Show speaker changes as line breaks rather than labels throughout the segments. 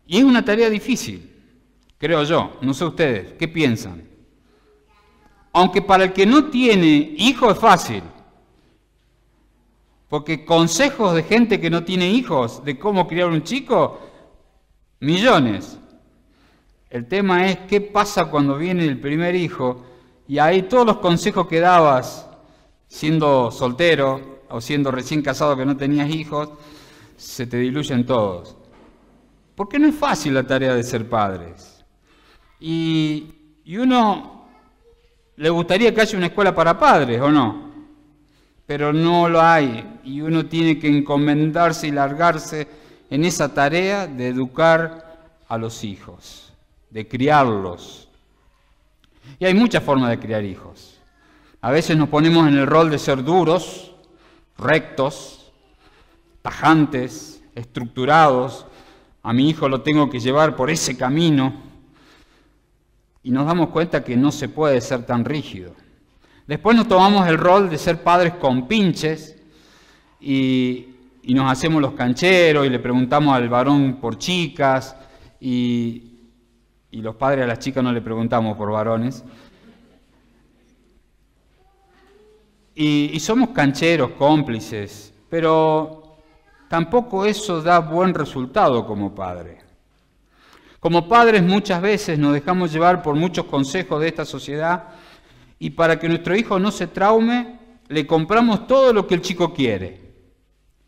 Y es una tarea difícil, creo yo. No sé ustedes, ¿qué piensan? Aunque para el que no tiene hijos es fácil. Porque consejos de gente que no tiene hijos, de cómo criar un chico, millones. El tema es qué pasa cuando viene el primer hijo y ahí todos los consejos que dabas siendo soltero o siendo recién casado que no tenías hijos, se te diluyen todos. Porque no es fácil la tarea de ser padres. Y uno le gustaría que haya una escuela para padres, ¿o no? Pero no lo hay y uno tiene que encomendarse y largarse en esa tarea de educar a los hijos, de criarlos. Y hay muchas formas de criar hijos. A veces nos ponemos en el rol de ser duros, rectos, tajantes, estructurados. A mi hijo lo tengo que llevar por ese camino. Y nos damos cuenta que no se puede ser tan rígido. Después nos tomamos el rol de ser padres con pinches y nos hacemos los cancheros y le preguntamos al varón por chicas y los padres a las chicas no le preguntamos por varones. Y somos cancheros, cómplices, pero tampoco eso da buen resultado como padre. Como padres muchas veces nos dejamos llevar por muchos consejos de esta sociedad y para que nuestro hijo no se traume, le compramos todo lo que el chico quiere.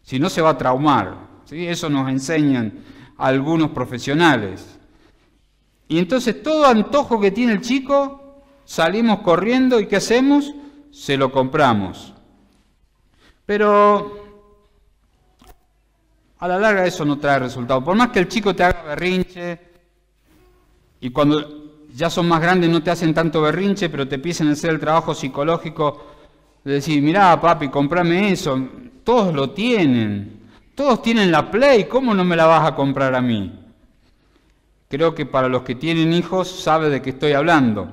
Si no, se va a traumar. ¿Sí? Eso nos enseñan algunos profesionales. Y entonces todo antojo que tiene el chico, salimos corriendo y ¿qué hacemos? Se lo compramos. Pero a la larga eso no trae resultado. Por más que el chico te haga berrinche y cuando ya son más grandes no te hacen tanto berrinche, pero te empiezan a hacer el trabajo psicológico de decir, mirá papi, comprame eso, todos lo tienen, todos tienen la Play, ¿cómo no me la vas a comprar a mí? Creo que para los que tienen hijos sabe de qué estoy hablando.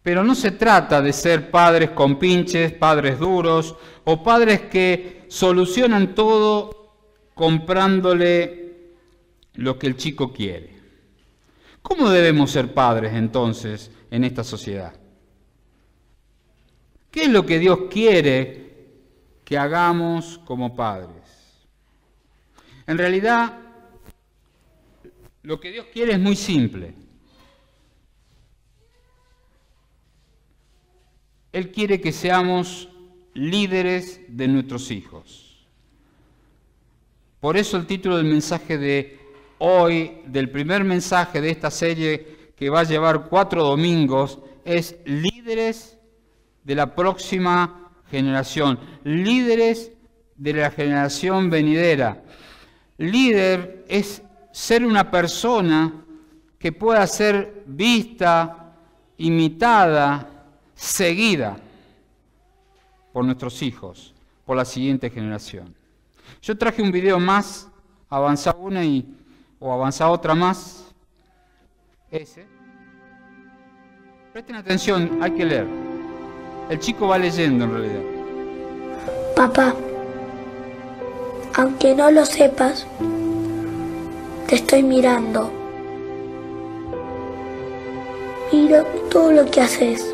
Pero no se trata de ser padres con pinches, padres duros, o padres que solucionan todo comprándole lo que el chico quiere. ¿Cómo debemos ser padres entonces en esta sociedad? ¿Qué es lo que Dios quiere que hagamos como padres? En realidad, lo que Dios quiere es muy simple. Él quiere que seamos líderes de nuestros hijos. Por eso el título del mensaje de hoy, del primer mensaje de esta serie que va a llevar 4 domingos, es líderes de la próxima generación, líderes de la generación venidera. Líder es ser una persona que pueda ser vista, imitada, seguida por nuestros hijos, por la siguiente generación. Yo traje un video más, avanza una o avanza otra más. Ese. Presten atención, hay que leer. El chico va leyendo en realidad.
Papá, aunque no lo sepas, te estoy mirando. Miro todo lo que haces.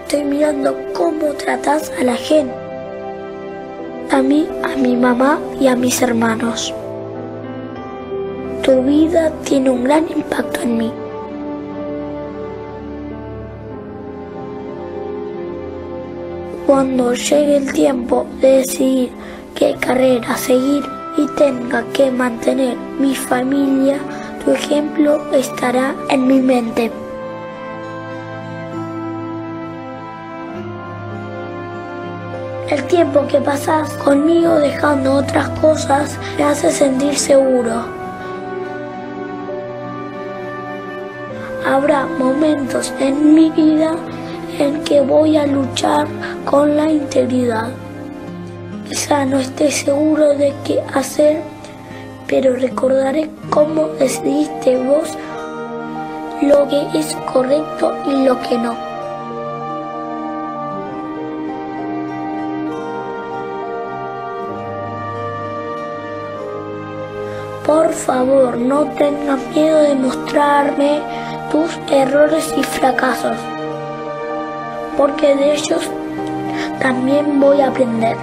Estoy mirando cómo tratas a la gente. A mí, a mi mamá y a mis hermanos. Tu vida tiene un gran impacto en mí. Cuando llegue el tiempo de decidir qué carrera seguir y tenga que mantener mi familia, tu ejemplo estará en mi mente. El tiempo que pasas conmigo dejando otras cosas me hace sentir seguro. Habrá momentos en mi vida en que voy a luchar con la integridad. Quizá no esté seguro de qué hacer, pero recordaré cómo decidiste vos lo que es correcto y lo que no. Por favor, no tengas miedo de mostrarme tus errores y fracasos, porque de ellos también voy a aprender.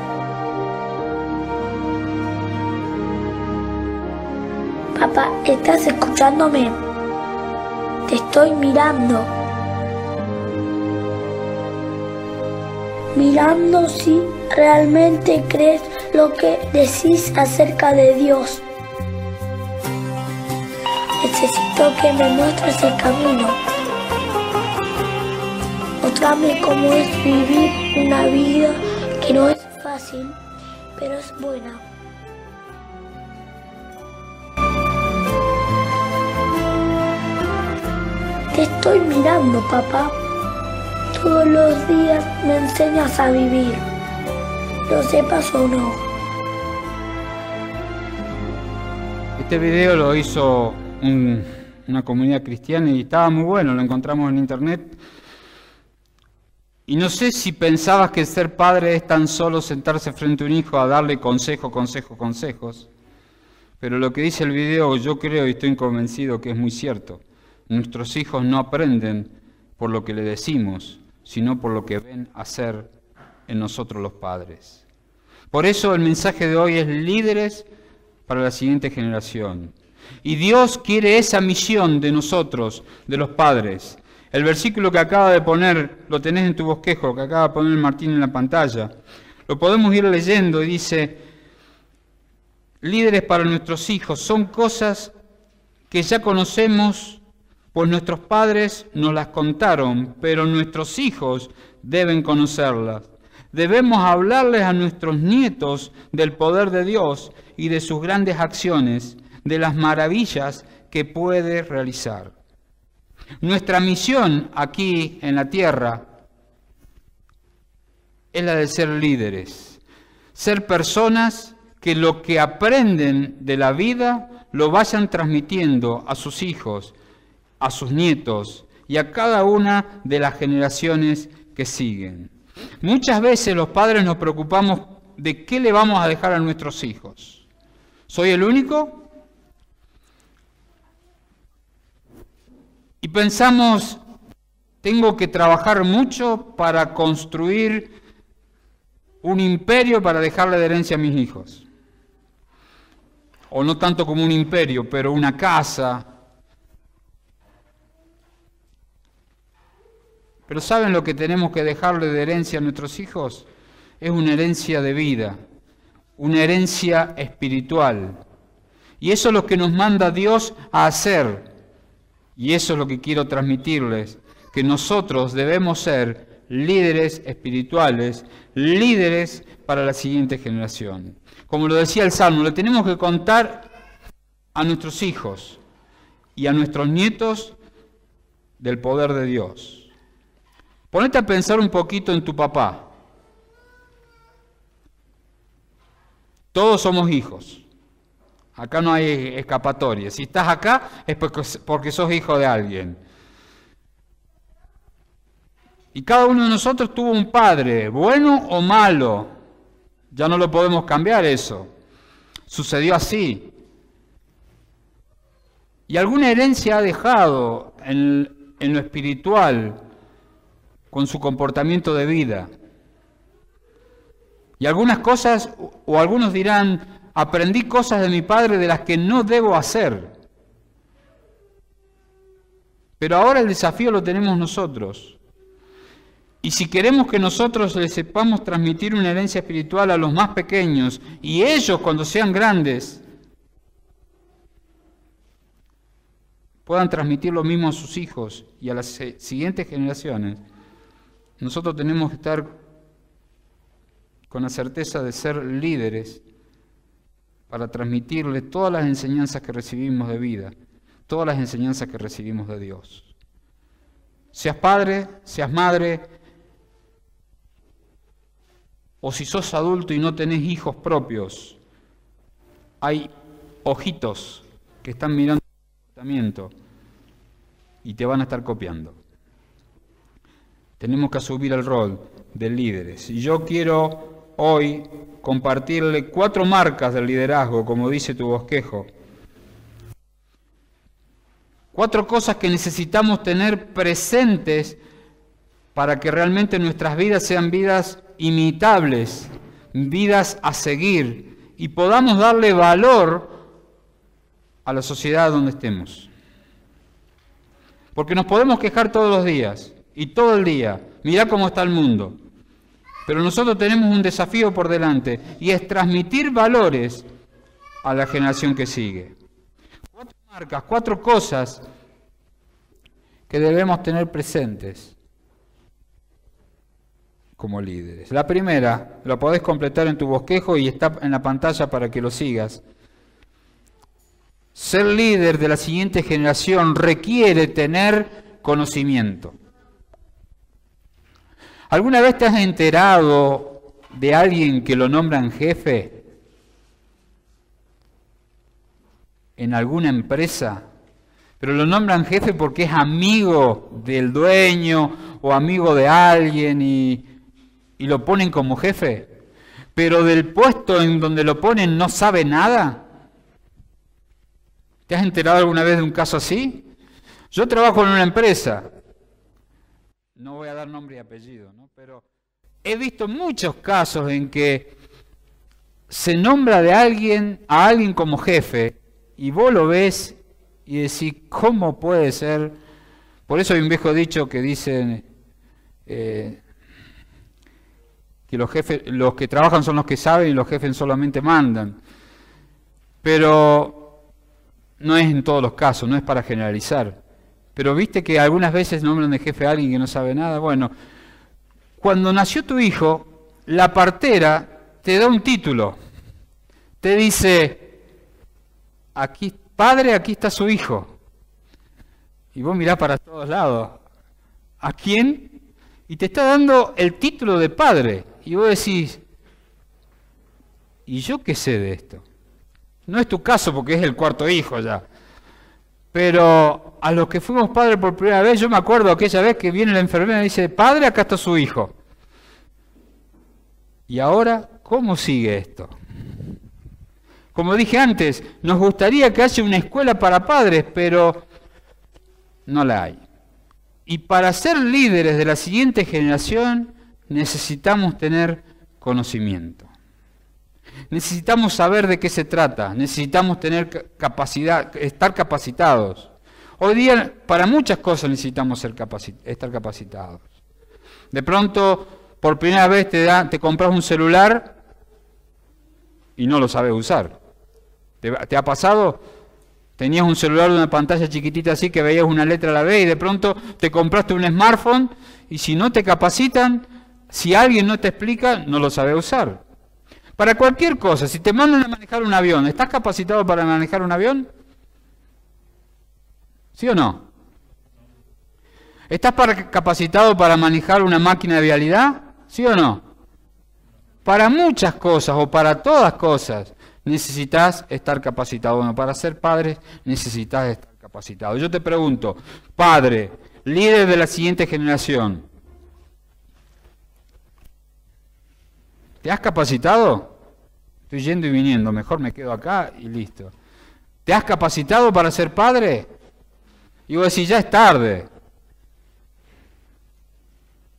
Papá, ¿estás escuchándome? Te estoy mirando. Mirando si realmente crees lo que decís acerca de Dios. Necesito que me muestres el camino. Mostrame cómo es vivir una vida que no es fácil, pero es buena. Te estoy mirando, papá. Todos los días me enseñas a vivir, lo sepas o no.
Este video lo hizo una comunidad cristiana y estaba muy bueno, lo encontramos en internet. Y no sé si pensabas que ser padre es tan solo sentarse frente a un hijo a darle consejos. Pero lo que dice el video yo creo y estoy convencido que es muy cierto. Nuestros hijos no aprenden por lo que le decimos, sino por lo que ven hacer en nosotros los padres. Por eso el mensaje de hoy es líderes para la siguiente generación. Y Dios quiere esa misión de nosotros, de los padres. El versículo que acaba de poner, lo tenés en tu bosquejo, que acaba de poner Martín en la pantalla, lo podemos ir leyendo y dice, líderes para nuestros hijos, son cosas que ya conocemos, pues nuestros padres nos las contaron, pero nuestros hijos deben conocerlas. Debemos hablarles a nuestros nietos del poder de Dios y de sus grandes acciones, de las maravillas que puede realizar. Nuestra misión aquí en la tierra es la de ser líderes, ser personas que lo que aprenden de la vida lo vayan transmitiendo a sus hijos, a sus nietos y a cada una de las generaciones que siguen. Muchas veces los padres nos preocupamos de qué le vamos a dejar a nuestros hijos. ¿Soy el único? Y pensamos, tengo que trabajar mucho para construir un imperio para dejarle de herencia a mis hijos. O no tanto como un imperio, pero una casa. Pero ¿saben lo que tenemos que dejarle de herencia a nuestros hijos? Es una herencia de vida, una herencia espiritual. Y eso es lo que nos manda Dios a hacer. Y eso es lo que quiero transmitirles, que nosotros debemos ser líderes espirituales, líderes para la siguiente generación. Como lo decía el Salmo, le tenemos que contar a nuestros hijos y a nuestros nietos del poder de Dios. Ponete a pensar un poquito en tu papá. Todos somos hijos. Acá no hay escapatoria. Si estás acá es porque sos hijo de alguien. Y cada uno de nosotros tuvo un padre, bueno o malo. Ya no lo podemos cambiar eso. Sucedió así. Y alguna herencia ha dejado en lo espiritual con su comportamiento de vida. Y algunas cosas, o algunos dirán, aprendí cosas de mi padre de las que no debo hacer. Pero ahora el desafío lo tenemos nosotros. Y si queremos que nosotros les sepamos transmitir una herencia espiritual a los más pequeños, y ellos cuando sean grandes puedan transmitir lo mismo a sus hijos y a las siguientes generaciones, nosotros tenemos que estar con la certeza de ser líderes para transmitirles todas las enseñanzas que recibimos de vida, todas las enseñanzas que recibimos de Dios. Seas padre, seas madre, o si sos adulto y no tenés hijos propios, hay ojitos que están mirando tu comportamiento y te van a estar copiando. Tenemos que asumir el rol de líderes. Y yo quiero hoy compartirle 4 marcas del liderazgo, como dice tu bosquejo. 4 cosas que necesitamos tener presentes para que realmente nuestras vidas sean vidas imitables, vidas a seguir, y podamos darle valor a la sociedad donde estemos. Porque nos podemos quejar todos los días, y todo el día, mirá cómo está el mundo. Pero nosotros tenemos un desafío por delante, y es transmitir valores a la generación que sigue. 4 marcas, 4 cosas que debemos tener presentes como líderes. La primera, lo podés completar en tu bosquejo y está en la pantalla para que lo sigas. Ser líder de la siguiente generación requiere tener conocimiento. ¿Alguna vez te has enterado de alguien que lo nombran jefe en alguna empresa? Pero lo nombran jefe porque es amigo del dueño o amigo de alguien y lo ponen como jefe. Pero del puesto en donde lo ponen no sabe nada. ¿Te has enterado alguna vez de un caso así? Yo trabajo en una empresa. No voy a dar nombre y apellido, ¿no? Pero he visto muchos casos en que se nombra a alguien como jefe, y vos lo ves y decís, ¿cómo puede ser? Por eso hay un viejo dicho que dice que los que trabajan son los que saben y los jefes solamente mandan. Pero no es en todos los casos, no es para generalizar. Pero viste que algunas veces nombran de jefe a alguien que no sabe nada. Bueno, cuando nació tu hijo, la partera te da un título. Te dice, aquí, padre, aquí está su hijo. Y vos mirás para todos lados. ¿A quién? Y te está dando el título de padre. Y vos decís, ¿y yo qué sé de esto? No es tu caso porque es el 4.º hijo ya. Pero a los que fuimos padres por primera vez, yo me acuerdo aquella vez que viene la enfermera y dice, padre, acá está su hijo. Y ahora, ¿cómo sigue esto? Como dije antes, nos gustaría que haya una escuela para padres, pero no la hay. Y para ser líderes de la siguiente generación, necesitamos tener conocimiento. Necesitamos saber de qué se trata, necesitamos tener capacidad, estar capacitados. Hoy día, para muchas cosas necesitamos estar capacitados. De pronto, por primera vez te compras un celular y no lo sabes usar. ¿Te ha pasado? Tenías un celular de una pantalla chiquitita así que veías una letra a la vez y de pronto te compraste un smartphone y si no te capacitan, si alguien no te explica, no lo sabes usar. Para cualquier cosa, si te mandan a manejar un avión, ¿estás capacitado para manejar un avión? ¿Sí o no? ¿Estás capacitado para manejar una máquina de vialidad? ¿Sí o no? Para muchas cosas o para todas cosas necesitas estar capacitado. Bueno, para ser padre necesitas estar capacitado. Yo te pregunto, padre, líder de la siguiente generación, ¿te has capacitado? Estoy yendo y viniendo, mejor me quedo acá y listo. ¿Te has capacitado para ser padre? Y vos decís, ya es tarde.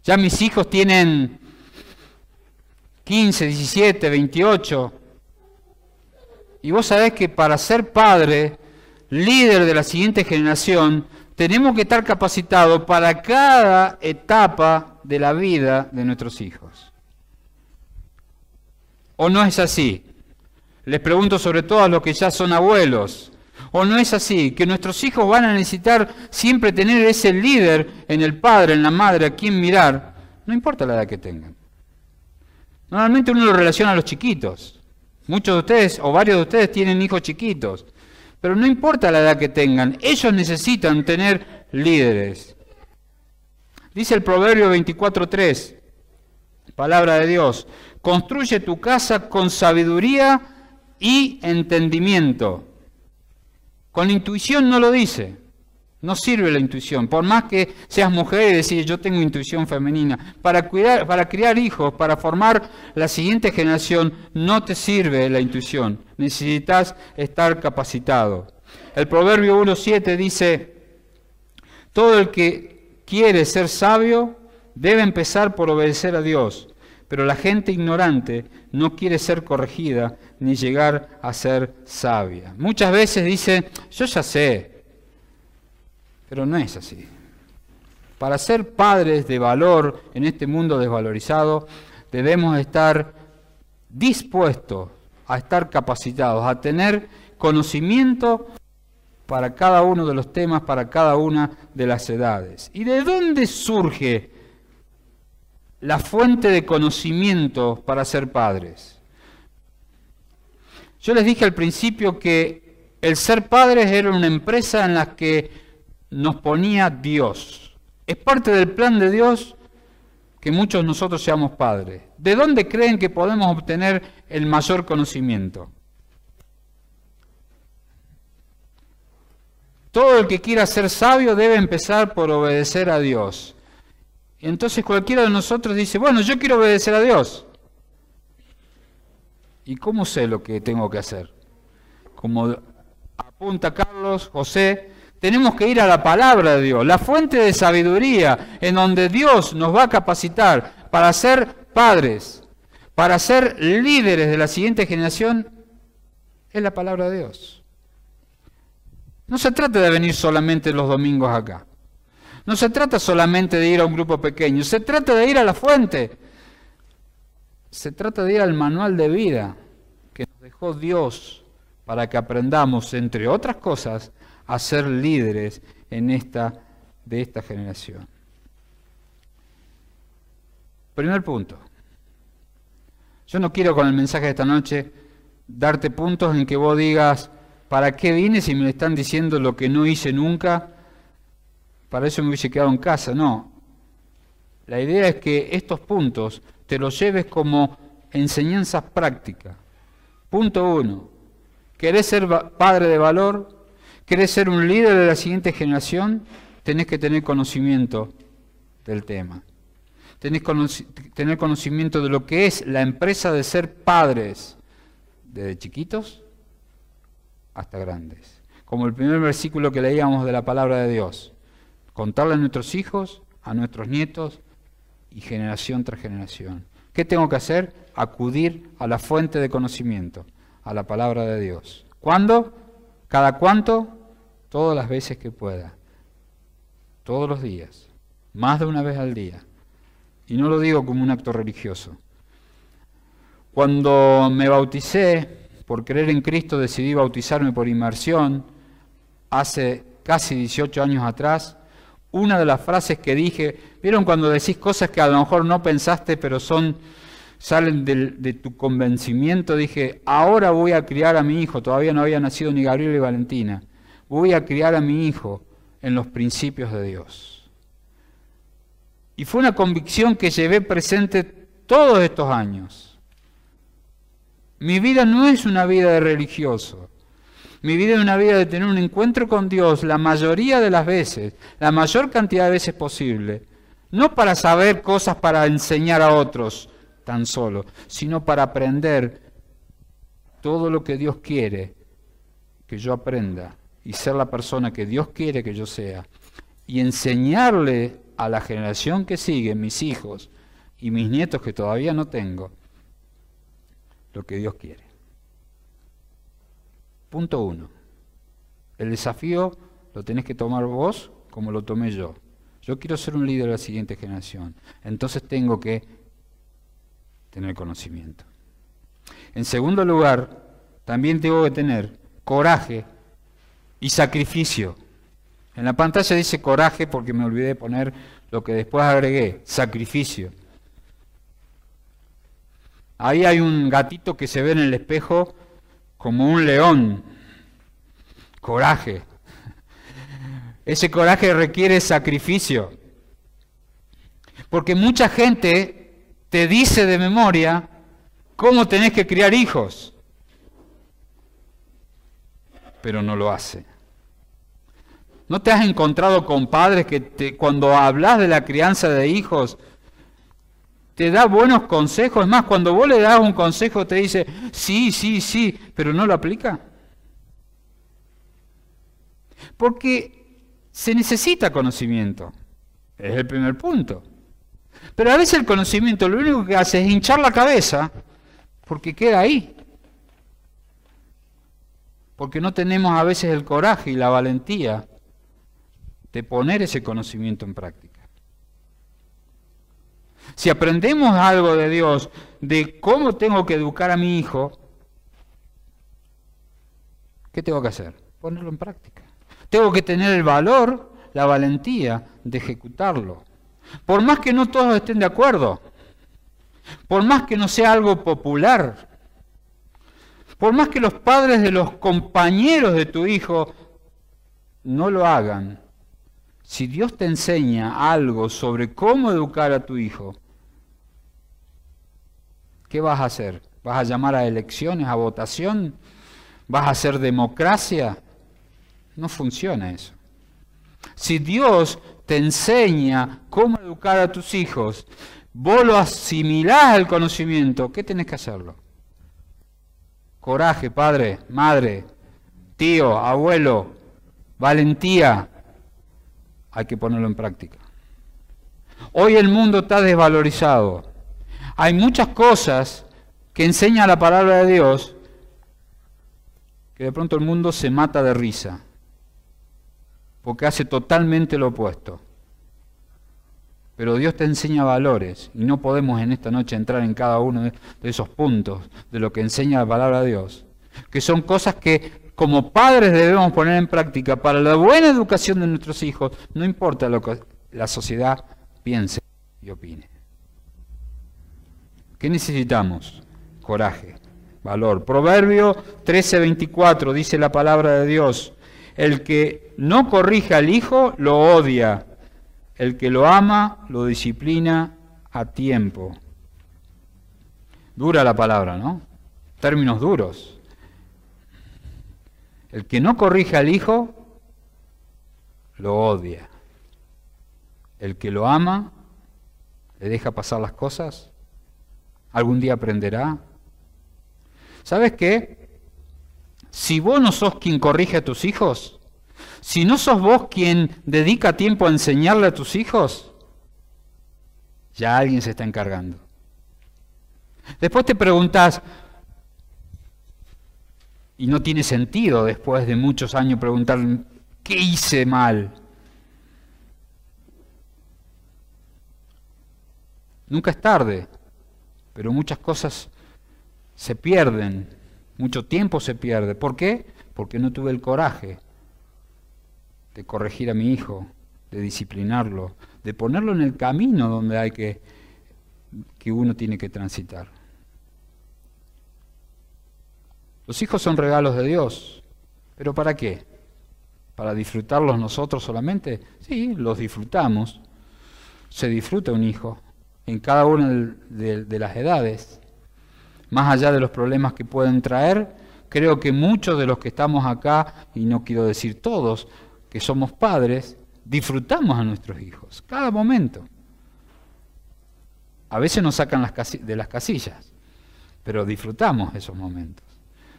Ya mis hijos tienen 15, 17, 28. Y vos sabés que para ser padre, líder de la siguiente generación, tenemos que estar capacitados para cada etapa de la vida de nuestros hijos. ¿O no es así? Les pregunto sobre todo a los que ya son abuelos. ¿O no es así? Que nuestros hijos van a necesitar siempre tener ese líder en el padre, en la madre, a quien mirar, no importa la edad que tengan. Normalmente uno lo relaciona a los chiquitos. Muchos de ustedes, o varios de ustedes, tienen hijos chiquitos. Pero no importa la edad que tengan, ellos necesitan tener líderes. Dice el Proverbio 24:3, palabra de Dios, construye tu casa con sabiduría y entendimiento. Con la intuición no lo dice, no sirve la intuición. Por más que seas mujer y decís, yo tengo intuición femenina, para criar hijos, para formar la siguiente generación, no te sirve la intuición. Necesitas estar capacitado. El Proverbio 1:7 dice, Todo el que quiere ser sabio debe empezar por obedecer a Dios, pero la gente ignorante no quiere ser corregida ni llegar a ser sabia. Muchas veces dice, yo ya sé, pero no es así. Para ser padres de valor en este mundo desvalorizado, debemos estar dispuestos a estar capacitados, a tener conocimiento para cada uno de los temas, para cada una de las edades. ¿Y de dónde surge la fuente de conocimiento para ser padres? Yo les dije al principio que el ser padres era una empresa en la que nos ponía Dios. Es parte del plan de Dios que muchos de nosotros seamos padres. ¿De dónde creen que podemos obtener el mayor conocimiento? Todo el que quiera ser sabio debe empezar por obedecer a Dios. Y entonces cualquiera de nosotros dice, bueno, yo quiero obedecer a Dios. ¿Y cómo sé lo que tengo que hacer? Como apunta Carlos, José, tenemos que ir a la palabra de Dios, la fuente de sabiduría, en donde Dios nos va a capacitar para ser padres, para ser líderes de la siguiente generación, es la palabra de Dios. No se trata de venir solamente los domingos acá. No se trata solamente de ir a un grupo pequeño. Se trata de ir a la fuente. Se trata de ir al manual de vida que nos dejó Dios para que aprendamos, entre otras cosas, a ser líderes de esta generación. Primer punto. Yo no quiero con el mensaje de esta noche darte puntos en que vos digas, ¿para qué vine si me están diciendo lo que no hice nunca? Para eso me hubiese quedado en casa. No. La idea es que estos puntos te los lleves como enseñanzas prácticas. Punto 1. ¿Querés ser padre de valor? ¿Querés ser un líder de la siguiente generación? Tenés que tener conocimiento del tema. Tenés que tener conocimiento de lo que es la empresa de ser padres, desde chiquitos hasta grandes. Como el primer versículo que leíamos de la palabra de Dios. Contarle a nuestros hijos, a nuestros nietos y generación tras generación. ¿Qué tengo que hacer? Acudir a la fuente de conocimiento, a la palabra de Dios. ¿Cuándo? ¿Cada cuánto? Todas las veces que pueda. Todos los días. Más de una vez al día. Y no lo digo como un acto religioso. Cuando me bauticé, por creer en Cristo, decidí bautizarme por inmersión, hace casi 18 años atrás. Una de las frases que dije, ¿vieron cuando decís cosas que a lo mejor no pensaste, pero salen de tu convencimiento? Dije, ahora voy a criar a mi hijo, todavía no había nacido ni Gabriel ni Valentina, voy a criar a mi hijo en los principios de Dios. Y fue una convicción que llevé presente todos estos años. Mi vida no es una vida de religioso. Mi vida es una vida de tener un encuentro con Dios la mayoría de las veces, la mayor cantidad de veces posible, no para saber cosas para enseñar a otros tan solo, sino para aprender todo lo que Dios quiere que yo aprenda y ser la persona que Dios quiere que yo sea y enseñarle a la generación que sigue, mis hijos y mis nietos que todavía no tengo, lo que Dios quiere. Punto 1. El desafío lo tenés que tomar vos como lo tomé yo. Yo quiero ser un líder de la siguiente generación. Entonces tengo que tener conocimiento. En segundo lugar, también tengo que tener coraje y sacrificio. En la pantalla dice coraje porque me olvidé de poner lo que después agregué, sacrificio. Ahí hay un gatito que se ve en el espejo como un león. Coraje. Ese coraje requiere sacrificio. Porque mucha gente te dice de memoria cómo tenés que criar hijos, pero no lo hace. ¿No te has encontrado con padres que cuando hablas de la crianza de hijos te da buenos consejos? Es más, cuando vos le das un consejo te dice, sí, pero no lo aplica. Porque Se necesita conocimiento. Es el primer punto. Pero a veces el conocimiento lo único que hace es hinchar la cabeza porque queda ahí. Porque no tenemos a veces el coraje y la valentía de poner ese conocimiento en práctica. Si aprendemos algo de Dios, de cómo tengo que educar a mi hijo, ¿qué tengo que hacer? Ponerlo en práctica. Tengo que tener el valor, la valentía de ejecutarlo. Por más que no todos estén de acuerdo, por más que no sea algo popular, por más que los padres de los compañeros de tu hijo no lo hagan, si Dios te enseña algo sobre cómo educar a tu hijo, ¿qué vas a hacer? ¿Vas a llamar a elecciones, a votación? ¿Vas a hacer democracia? No funciona eso. Si Dios te enseña cómo educar a tus hijos, vos lo asimilás al conocimiento, ¿qué tenés que hacerlo? Coraje, padre, madre, tío, abuelo, valentía. Hay que ponerlo en práctica. Hoy el mundo está desvalorizado. Hay muchas cosas que enseña la palabra de Dios que de pronto el mundo se mata de risa, porque hace totalmente lo opuesto. Pero Dios te enseña valores y no podemos en esta noche entrar en cada uno de esos puntos de lo que enseña la palabra de Dios, que son cosas que como padres debemos poner en práctica para la buena educación de nuestros hijos, no importa lo que la sociedad piense y opine. ¿Qué necesitamos? Coraje, valor. Proverbio 13:24 dice la palabra de Dios: el que no corrige al hijo lo odia, el que lo ama lo disciplina a tiempo. Dura la palabra, ¿no? Términos duros. El que no corrige al hijo lo odia. El que lo ama le deja pasar las cosas. Algún día aprenderá. ¿Sabes qué? Si vos no sos quien corrige a tus hijos, si no sos vos quien dedica tiempo a enseñarle a tus hijos, ya alguien se está encargando. Después te preguntás, y no tiene sentido después de muchos años preguntar, ¿qué hice mal? Nunca es tarde, pero muchas cosas se pierden, mucho tiempo se pierde. ¿Por qué? Porque no tuve el coraje de corregir a mi hijo, de disciplinarlo, de ponerlo en el camino donde hay que uno tiene que transitar. Los hijos son regalos de Dios, ¿pero para qué? ¿Para disfrutarlos nosotros solamente? Sí, los disfrutamos. Se disfruta un hijo en cada una de las edades. Más allá de los problemas que pueden traer, creo que muchos de los que estamos acá, y no quiero decir todos, que somos padres, disfrutamos a nuestros hijos, cada momento. A veces nos sacan de las casillas, pero disfrutamos esos momentos.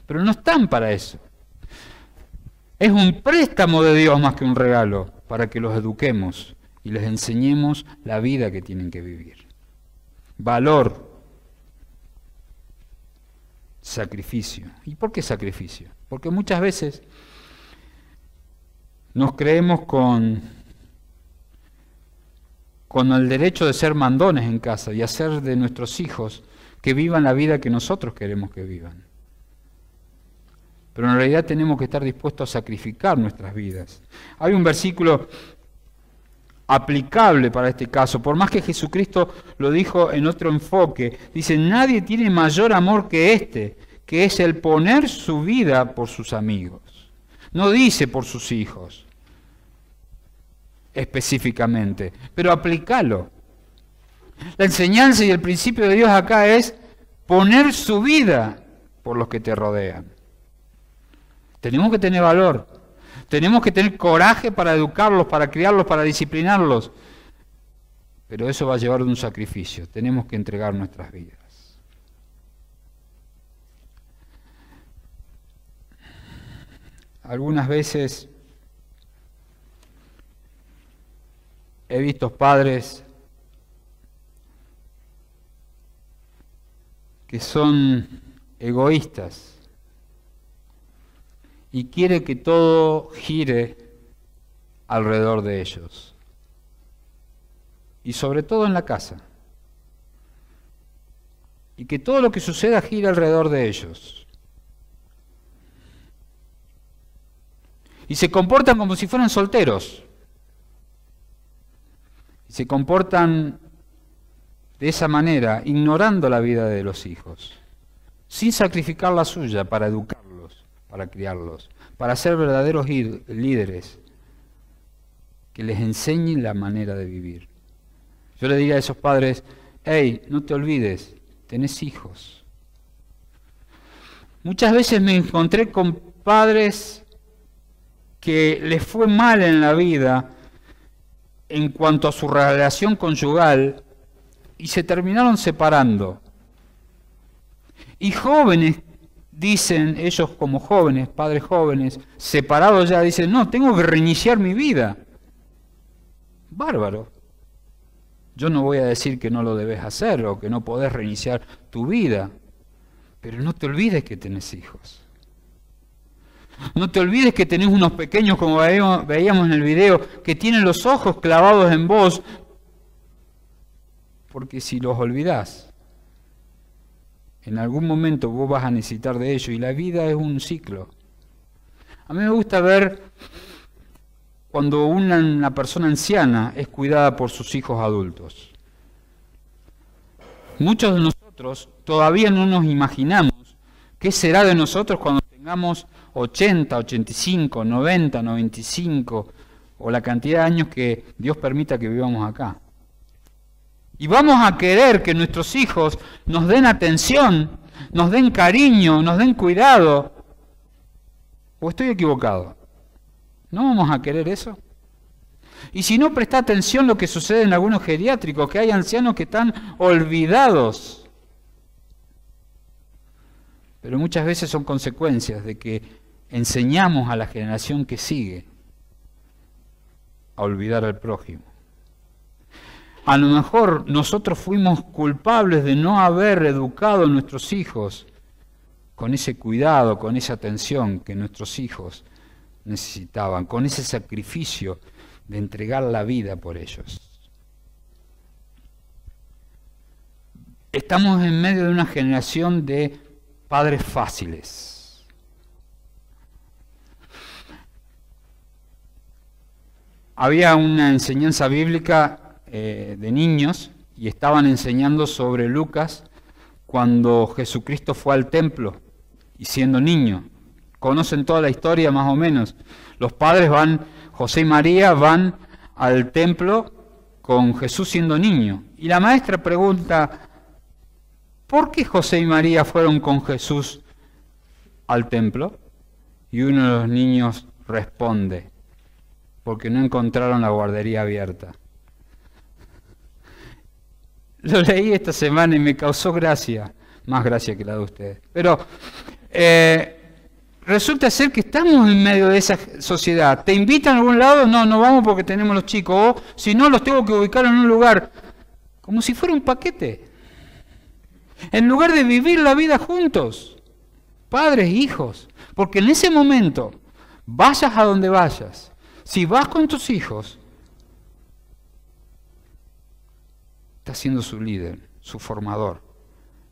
Pero no están para eso. Es un préstamo de Dios más que un regalo, para que los eduquemos y les enseñemos la vida que tienen que vivir. Valor, sacrificio. ¿Y por qué sacrificio? Porque muchas veces nos creemos con el derecho de ser mandones en casa y hacer de nuestros hijos que vivan la vida que nosotros queremos que vivan. Pero en realidad tenemos que estar dispuestos a sacrificar nuestras vidas. Hay un versículo aplicable para este caso, por más que Jesucristo lo dijo en otro enfoque. Dice, nadie tiene mayor amor que este, que es el poner su vida por sus amigos. No dice por sus hijos, específicamente, pero aplícalo. La enseñanza y el principio de Dios acá es poner su vida por los que te rodean. Tenemos que tener valor, tenemos que tener coraje para educarlos, para criarlos, para disciplinarlos. Pero eso va a llevar un sacrificio, tenemos que entregar nuestras vidas. Algunas veces he visto padres que son egoístas y quiere que todo gire alrededor de ellos. Y sobre todo en la casa. Y que todo lo que suceda gire alrededor de ellos. Y se comportan como si fueran solteros. Y se comportan de esa manera, ignorando la vida de los hijos, sin sacrificar la suya para educarlos, para criarlos, para ser verdaderos líderes que les enseñen la manera de vivir. Yo le diría a esos padres, hey, no te olvides, tenés hijos. Muchas veces me encontré con padres que les fue mal en la vida en cuanto a su relación conyugal y se terminaron separando. Y jóvenes, dicen ellos como jóvenes, padres jóvenes, separados ya, dicen, no, tengo que reiniciar mi vida. Bárbaro. Yo no voy a decir que no lo debes hacer o que no podés reiniciar tu vida, pero no te olvides que tenés hijos. No te olvides que tenés unos pequeños, como veíamos en el video, que tienen los ojos clavados en vos, porque si los olvidás, en algún momento vos vas a necesitar de ellos, y la vida es un ciclo. A mí me gusta ver cuando una persona anciana es cuidada por sus hijos adultos. Muchos de nosotros todavía no nos imaginamos qué será de nosotros cuando tengamos 80, 85, 90, 95 o la cantidad de años que Dios permita que vivamos acá. Y vamos a querer que nuestros hijos nos den atención, nos den cariño, nos den cuidado. ¿O estoy equivocado? ¿No vamos a querer eso? Y si no, presta atención lo que sucede en algunos geriátricos, que hay ancianos que están olvidados. Pero muchas veces son consecuencias de que enseñamos a la generación que sigue a olvidar al prójimo. A lo mejor nosotros fuimos culpables de no haber educado a nuestros hijos con ese cuidado, con esa atención que nuestros hijos necesitaban, con ese sacrificio de entregar la vida por ellos. Estamos en medio de una generación de padres fáciles. Había una enseñanza bíblica de niños y estaban enseñando sobre Lucas cuando Jesucristo fue al templo y siendo niño. Conocen toda la historia más o menos. Los padres José y María van al templo con Jesús siendo niño. Y la maestra pregunta, ¿por qué José y María fueron con Jesús al templo? Y uno de los niños responde, porque no encontraron la guardería abierta. Lo leí esta semana y me causó gracia, más gracia que la de ustedes. Pero resulta ser que estamos en medio de esa sociedad. ¿Te invitan a algún lado? No, no vamos porque tenemos los chicos. O si no, los tengo que ubicar en un lugar. Como si fuera un paquete. En lugar de vivir la vida juntos. Padres, hijos. Porque en ese momento, vayas a donde vayas, si vas con tus hijos, estás siendo su líder, su formador.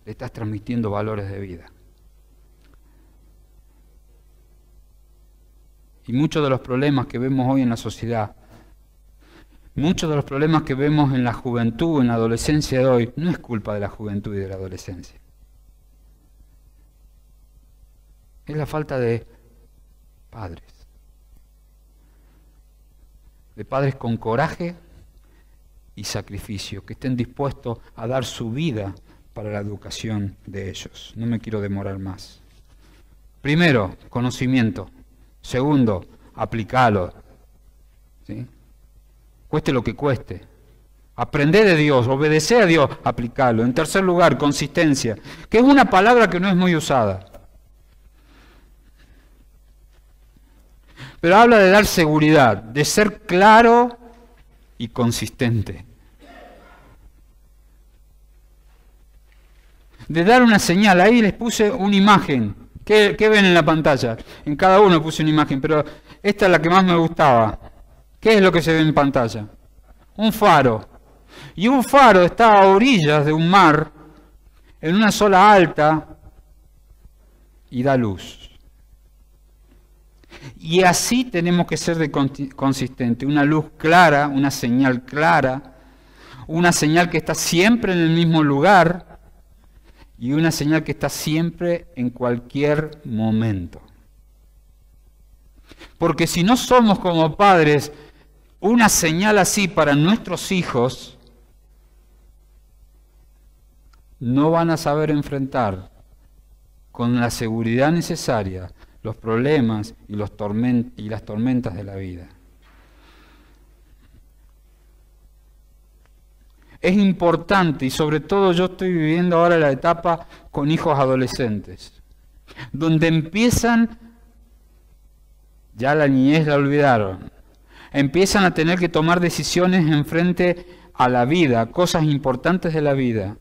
Le estás transmitiendo valores de vida. Y muchos de los problemas que vemos hoy en la sociedad, muchos de los problemas que vemos en la juventud, en la adolescencia de hoy, no es culpa de la juventud y de la adolescencia. Es la falta de padres. De padres con coraje y sacrificio, que estén dispuestos a dar su vida para la educación de ellos. No me quiero demorar más. Primero, conocimiento. Segundo, aplicalo. ¿Sí? Cueste lo que cueste. Aprende de Dios, obedece a Dios, aplicalo. En tercer lugar, consistencia, que es una palabra que no es muy usada. Pero habla de dar seguridad, de ser claro y consistente. De dar una señal, ahí les puse una imagen. ¿Qué ven en la pantalla? En cada uno puse una imagen, pero esta es la que más me gustaba. ¿Qué es lo que se ve en pantalla? Un faro. Y un faro está a orillas de un mar, en una sola alta, y da luz. Y así tenemos que ser de consistente. Una luz clara, una señal clara, una señal que está siempre en el mismo lugar, y una señal que está siempre en cualquier momento. Porque si no somos como padres una señal así para nuestros hijos, no van a saber enfrentar con la seguridad necesaria los problemas y las tormentas de la vida. Es importante, y sobre todo yo estoy viviendo ahora la etapa con hijos adolescentes, donde empiezan, ya la niñez la olvidaron, empiezan a tener que tomar decisiones en frente a la vida, cosas importantes de la vida.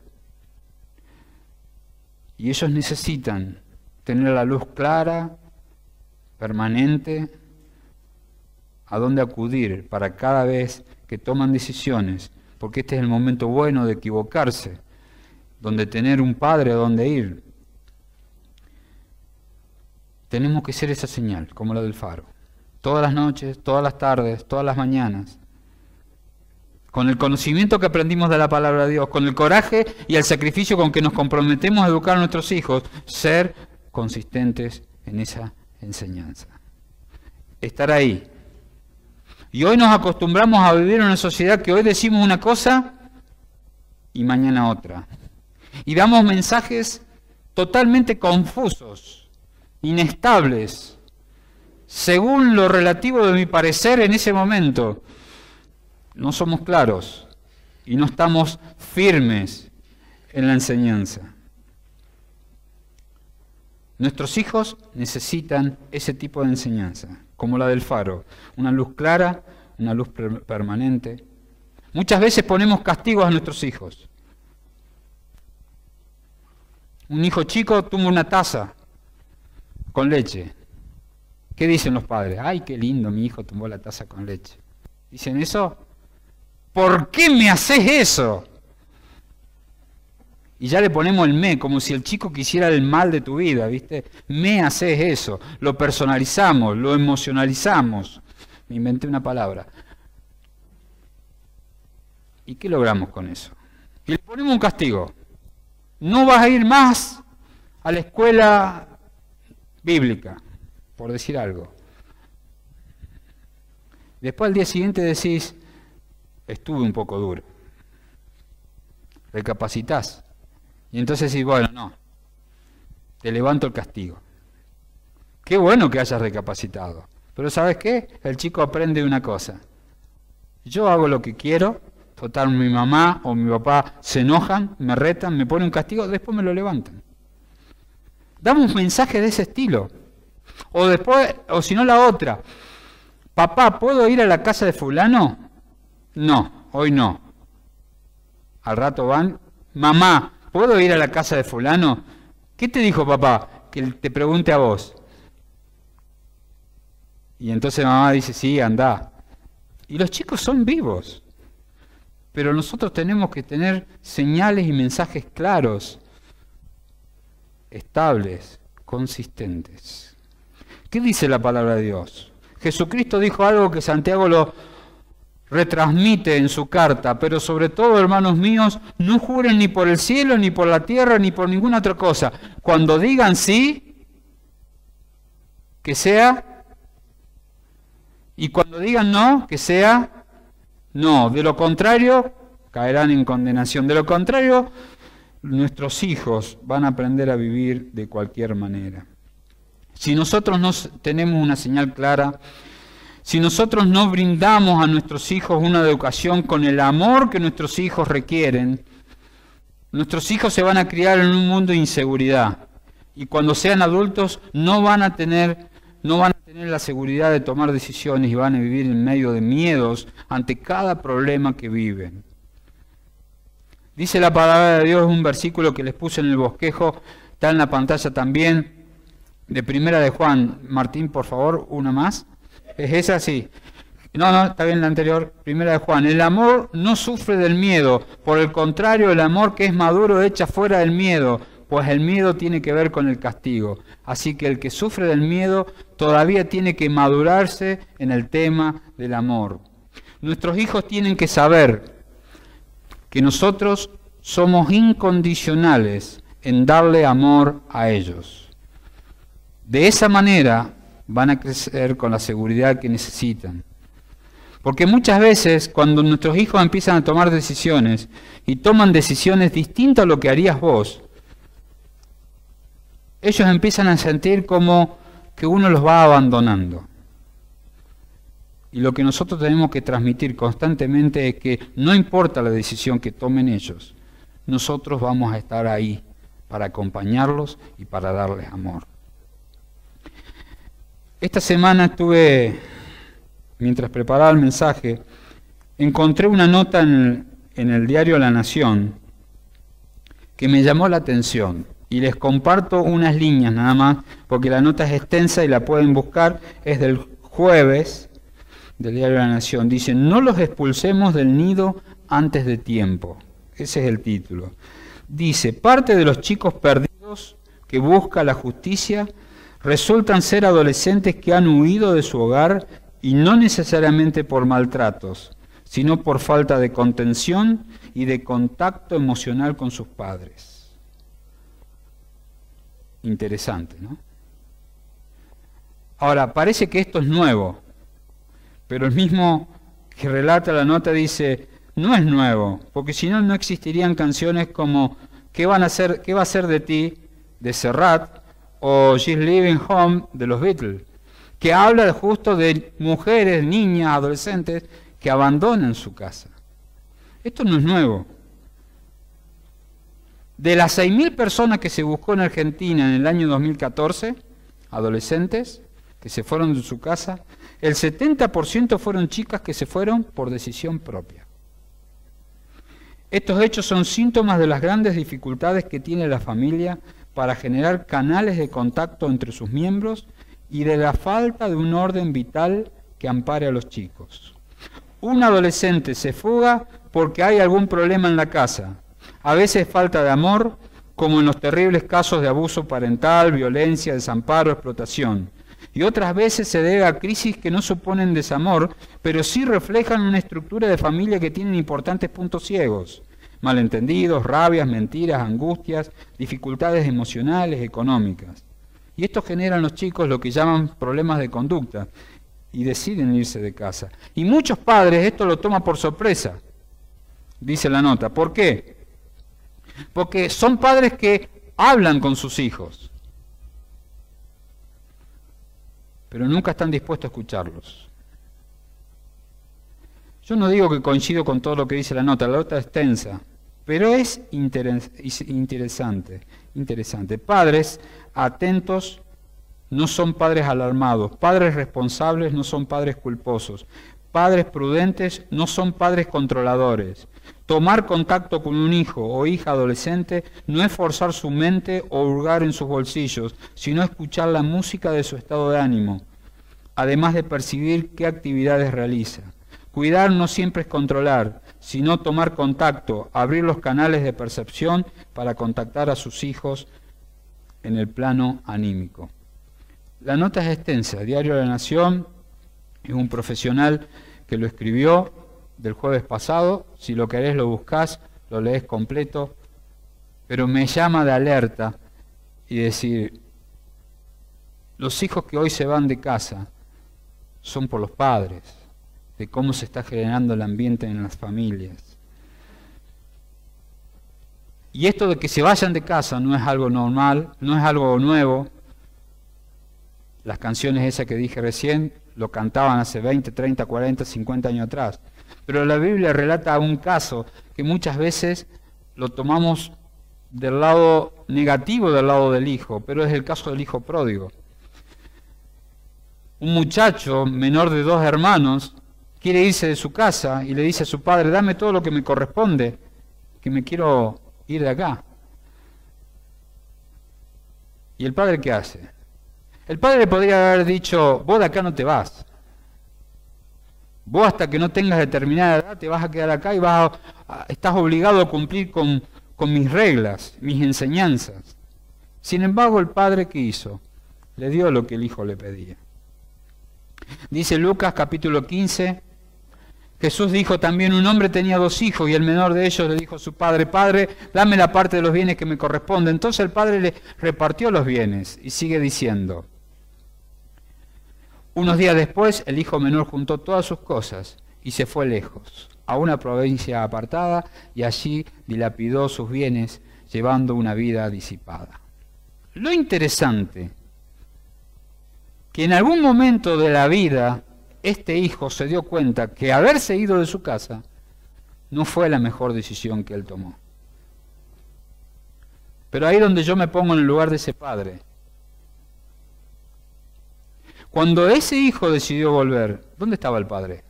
Y ellos necesitan tener la luz clara, permanente, a dónde acudir para cada vez que toman decisiones, porque este es el momento bueno de equivocarse, donde tener un padre a dónde ir. Tenemos que ser esa señal, como la del faro. Todas las noches, todas las tardes, todas las mañanas. Con el conocimiento que aprendimos de la palabra de Dios, con el coraje y el sacrificio con que nos comprometemos a educar a nuestros hijos, ser consistentes en esa enseñanza. Estar ahí. Y hoy nos acostumbramos a vivir en una sociedad que hoy decimos una cosa y mañana otra. Y damos mensajes totalmente confusos, inestables, según lo relativo de mi parecer en ese momento. No somos claros y no estamos firmes en la enseñanza. Nuestros hijos necesitan ese tipo de enseñanza, como la del faro, una luz clara, una luz permanente. Muchas veces ponemos castigos a nuestros hijos. Un hijo chico toma una taza con leche. ¿Qué dicen los padres? ¡Ay, qué lindo, mi hijo tomó la taza con leche! ¿Dicen eso? ¿Por qué me haces eso? Y ya le ponemos el me, como si el chico quisiera el mal de tu vida, ¿viste? Me haces eso. Lo personalizamos, lo emocionalizamos. Me inventé una palabra. ¿Y qué logramos con eso? Y le ponemos un castigo. No vas a ir más a la escuela bíblica, por decir algo. Después al día siguiente decís, estuve un poco duro. Recapacitás. Y entonces decís, bueno, no, te levanto el castigo. Qué bueno que hayas recapacitado. Pero ¿sabes qué? El chico aprende una cosa. Yo hago lo que quiero, total mi mamá o mi papá se enojan, me retan, me ponen un castigo, después me lo levantan. Damos un mensaje de ese estilo. O después, o si no la otra. Papá, ¿puedo ir a la casa de fulano? No, hoy no. Al rato van, mamá, ¿puedo ir a la casa de fulano? ¿Qué te dijo papá? Que te pregunte a vos. Y entonces mamá dice, sí, anda. Y los chicos son vivos. Pero nosotros tenemos que tener señales y mensajes claros, estables, consistentes. ¿Qué dice la palabra de Dios? Jesucristo dijo algo que Santiago lo retransmite en su carta, pero sobre todo, hermanos míos, no juren ni por el cielo, ni por la tierra, ni por ninguna otra cosa. Cuando digan sí, que sea, y cuando digan no, que sea no. De lo contrario, caerán en condenación. De lo contrario, nuestros hijos van a aprender a vivir de cualquier manera. Si nosotros no tenemos una señal clara, si nosotros no brindamos a nuestros hijos una educación con el amor que nuestros hijos requieren, nuestros hijos se van a criar en un mundo de inseguridad. Y cuando sean adultos no van a tener tener la seguridad de tomar decisiones y van a vivir en medio de miedos ante cada problema que viven. Dice la palabra de Dios, un versículo que les puse en el bosquejo, está en la pantalla también, de Primera de Juan. Martín, por favor, una más. ¿Es esa? Sí. No, está bien la anterior. Primera de Juan. El amor no sufre del miedo. Por el contrario, el amor que es maduro echa fuera del miedo, pues el miedo tiene que ver con el castigo. Así que el que sufre del miedo todavía tiene que madurarse en el tema del amor. Nuestros hijos tienen que saber que nosotros somos incondicionales en darle amor a ellos. De esa manera van a crecer con la seguridad que necesitan. Porque muchas veces cuando nuestros hijos empiezan a tomar decisiones y toman decisiones distintas a lo que harías vos, ellos empiezan a sentir como que uno los va abandonando. Y lo que nosotros tenemos que transmitir constantemente es que no importa la decisión que tomen ellos, nosotros vamos a estar ahí para acompañarlos y para darles amor. Esta semana mientras preparaba el mensaje, encontré una nota en el diario La Nación que me llamó la atención. Y les comparto unas líneas nada más, porque la nota es extensa y la pueden buscar, es del jueves del diario La Nación. Dice, no los expulsemos del nido antes de tiempo. Ese es el título. Dice, parte de los chicos perdidos que buscan la justicia resultan ser adolescentes que han huido de su hogar y no necesariamente por maltratos, sino por falta de contención y de contacto emocional con sus padres. Interesante, ¿no? Ahora, parece que esto es nuevo, pero el mismo que relata la nota dice, no es nuevo, porque si no, no existirían canciones como ¿Qué va a ser de ti? De Serrat, o She's Leaving Home de los Beatles, que habla justo de mujeres, niñas, adolescentes que abandonan su casa. Esto no es nuevo. De las 6.000 personas que se buscó en Argentina en el año 2014, adolescentes que se fueron de su casa, el 70% fueron chicas que se fueron por decisión propia. Estos hechos son síntomas de las grandes dificultades que tiene la familia para generar canales de contacto entre sus miembros y de la falta de un orden vital que ampare a los chicos. Un adolescente se fuga porque hay algún problema en la casa. A veces falta de amor, como en los terribles casos de abuso parental, violencia, desamparo, explotación. Y otras veces se debe a crisis que no suponen desamor, pero sí reflejan una estructura de familia que tienen importantes puntos ciegos. Malentendidos, rabias, mentiras, angustias, dificultades emocionales, económicas. Y esto genera en los chicos lo que llaman problemas de conducta y deciden irse de casa. Y muchos padres esto lo toman por sorpresa, dice la nota. ¿Por qué? Porque son padres que hablan con sus hijos, pero nunca están dispuestos a escucharlos. Yo no digo que coincido con todo lo que dice la nota es extensa, pero es interesante. Padres atentos no son padres alarmados, padres responsables no son padres culposos, padres prudentes no son padres controladores. Tomar contacto con un hijo o hija adolescente no es forzar su mente o hurgar en sus bolsillos, sino escuchar la música de su estado de ánimo, además de percibir qué actividades realiza. Cuidar no siempre es controlar, sino tomar contacto, abrir los canales de percepción para contactar a sus hijos en el plano anímico. La nota es extensa. Diario de la Nación es un profesional que lo escribió del jueves pasado. Si lo querés lo buscás, lo lees completo, pero me llama de alerta y decir, los hijos que hoy se van de casa son por los padres, de cómo se está generando el ambiente en las familias. Y esto de que se vayan de casa no es algo normal, no es algo nuevo. Las canciones esas que dije recién lo cantaban hace 20, 30, 40, 50 años atrás. Pero la Biblia relata un caso que muchas veces lo tomamos del lado negativo del lado del hijo, pero es el caso del hijo pródigo. Un muchacho menor de 2 hermanos quiere irse de su casa y le dice a su padre, dame todo lo que me corresponde, que me quiero ir de acá. ¿Y el padre qué hace? El padre le podría haber dicho, vos de acá no te vas. Vos hasta que no tengas determinada edad te vas a quedar acá y estás obligado a cumplir con mis reglas, mis enseñanzas. Sin embargo, el padre, ¿qué hizo? Le dio lo que el hijo le pedía. Dice Lucas capítulo 15, Jesús dijo también, un hombre tenía 2 hijos y el menor de ellos le dijo a su padre, Padre, dame la parte de los bienes que me corresponde. Entonces el padre le repartió los bienes y sigue diciendo, unos días después el hijo menor juntó todas sus cosas y se fue lejos, a una provincia apartada, y allí dilapidó sus bienes llevando una vida disipada. Lo interesante, que en algún momento de la vida este hijo se dio cuenta que haberse ido de su casa no fue la mejor decisión que él tomó. Pero ahí es donde yo me pongo en el lugar de ese padre. Cuando ese hijo decidió volver, ¿dónde estaba el padre?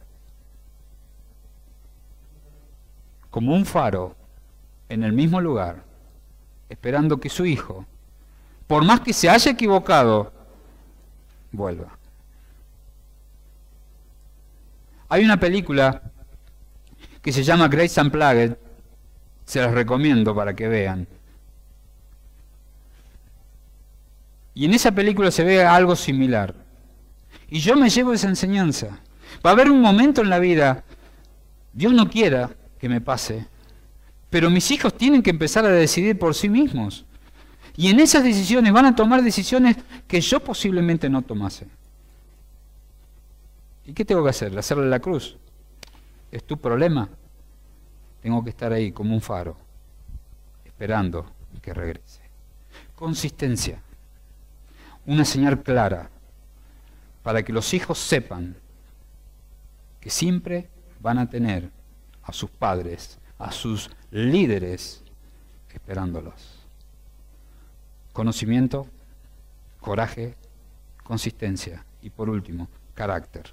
Como un faro, en el mismo lugar, esperando que su hijo, por más que se haya equivocado, vuelva. Hay una película que se llama Grace Unplugged, se las recomiendo para que vean. Y en esa película se ve algo similar. Y yo me llevo esa enseñanza. Va a haber un momento en la vida, Dios no quiera que me pase, pero mis hijos tienen que empezar a decidir por sí mismos. Y en esas decisiones van a tomar decisiones que yo posiblemente no tomase. ¿Y qué tengo que hacer? ¿Hacerle la cruz? ¿Es tu problema? Tengo que estar ahí como un faro, esperando que regrese. Consistencia. Una señal clara para que los hijos sepan que siempre van a tener a sus padres, a sus líderes, esperándolos. Conocimiento, coraje, consistencia y por último, carácter.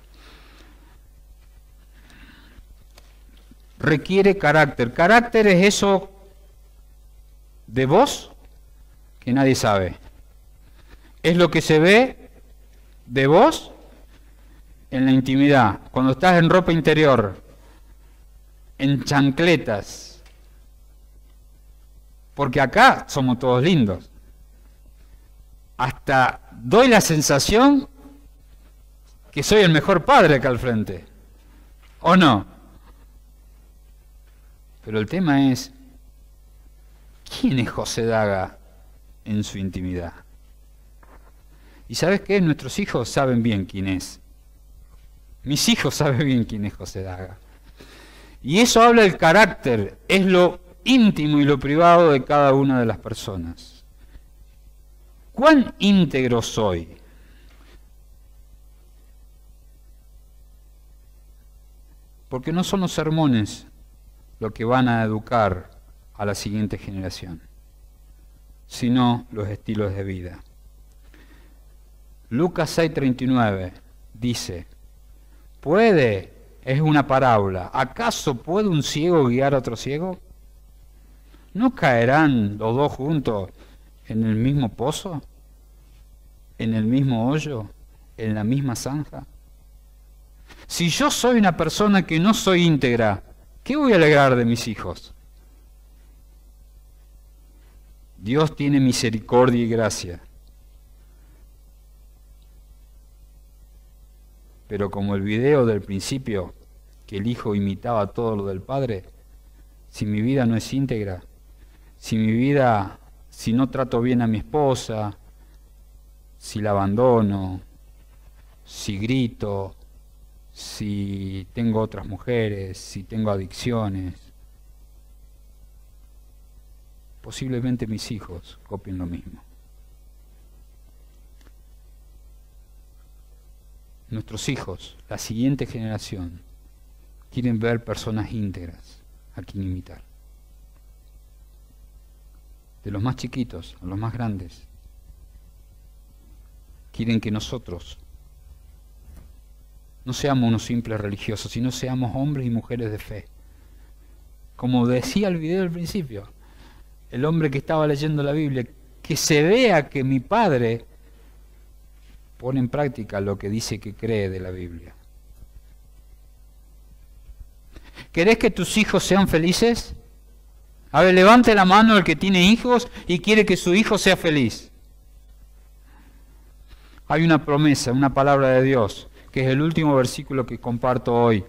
Requiere carácter. Carácter es eso de vos que nadie sabe. Es lo que se ve de vos en la intimidad, cuando estás en ropa interior, en chancletas, porque acá somos todos lindos. Hasta doy la sensación que soy el mejor padre acá al frente, ¿o no? Pero el tema es, ¿quién es José Daga en su intimidad? ¿Y sabes qué? Nuestros hijos saben bien quién es. Mis hijos saben bien quién es José Daga. Y eso habla del carácter, es lo íntimo y lo privado de cada una de las personas. ¿Cuán íntegro soy? Porque no son los sermones lo que van a educar a la siguiente generación, sino los estilos de vida. Lucas 6:39 dice, es una parábola, ¿acaso puede un ciego guiar a otro ciego? ¿No caerán los dos juntos en el mismo pozo? ¿En el mismo hoyo? ¿En la misma zanja? Si yo soy una persona que no soy íntegra, ¿qué voy a alegrar de mis hijos? Dios tiene misericordia y gracia. Pero como el video del principio, que el hijo imitaba todo lo del padre, si mi vida no es íntegra, si no trato bien a mi esposa, si la abandono, si grito, si tengo otras mujeres, si tengo adicciones, posiblemente mis hijos copien lo mismo. Nuestros hijos, la siguiente generación, quieren ver personas íntegras a quien imitar. De los más chiquitos a los más grandes, quieren que nosotros no seamos unos simples religiosos, sino seamos hombres y mujeres de fe. Como decía el video del principio, el hombre que estaba leyendo la Biblia, que se vea que mi padre pone en práctica lo que dice que cree de la Biblia. ¿Querés que tus hijos sean felices? A ver, levante la mano el que tiene hijos y quiere que su hijo sea feliz. Hay una promesa, una palabra de Dios, que es el último versículo que comparto hoy.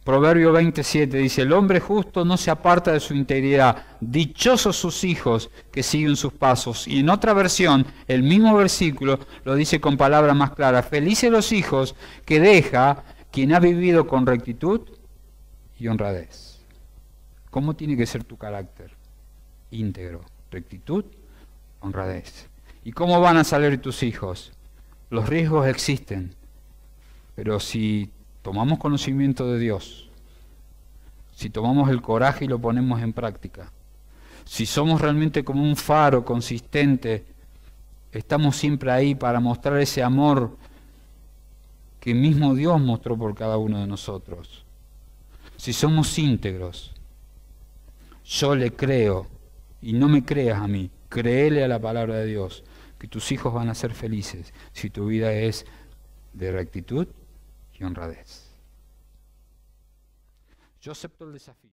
Proverbio 27 dice, el hombre justo no se aparta de su integridad, dichosos sus hijos que siguen sus pasos. Y en otra versión, el mismo versículo lo dice con palabras más claras, felices los hijos que deja quien ha vivido con rectitud y honradez. ¿Cómo tiene que ser tu carácter? Íntegro, rectitud, honradez. ¿Y cómo van a salir tus hijos? Los riesgos existen, pero si tomamos conocimiento de Dios, si tomamos el coraje y lo ponemos en práctica, si somos realmente como un faro consistente, estamos siempre ahí para mostrar ese amor que mismo Dios mostró por cada uno de nosotros. Si somos íntegros, yo le creo, y no me creas a mí, créele a la palabra de Dios, que tus hijos van a ser felices si tu vida es de rectitud y honradez. Yo acepto el desafío.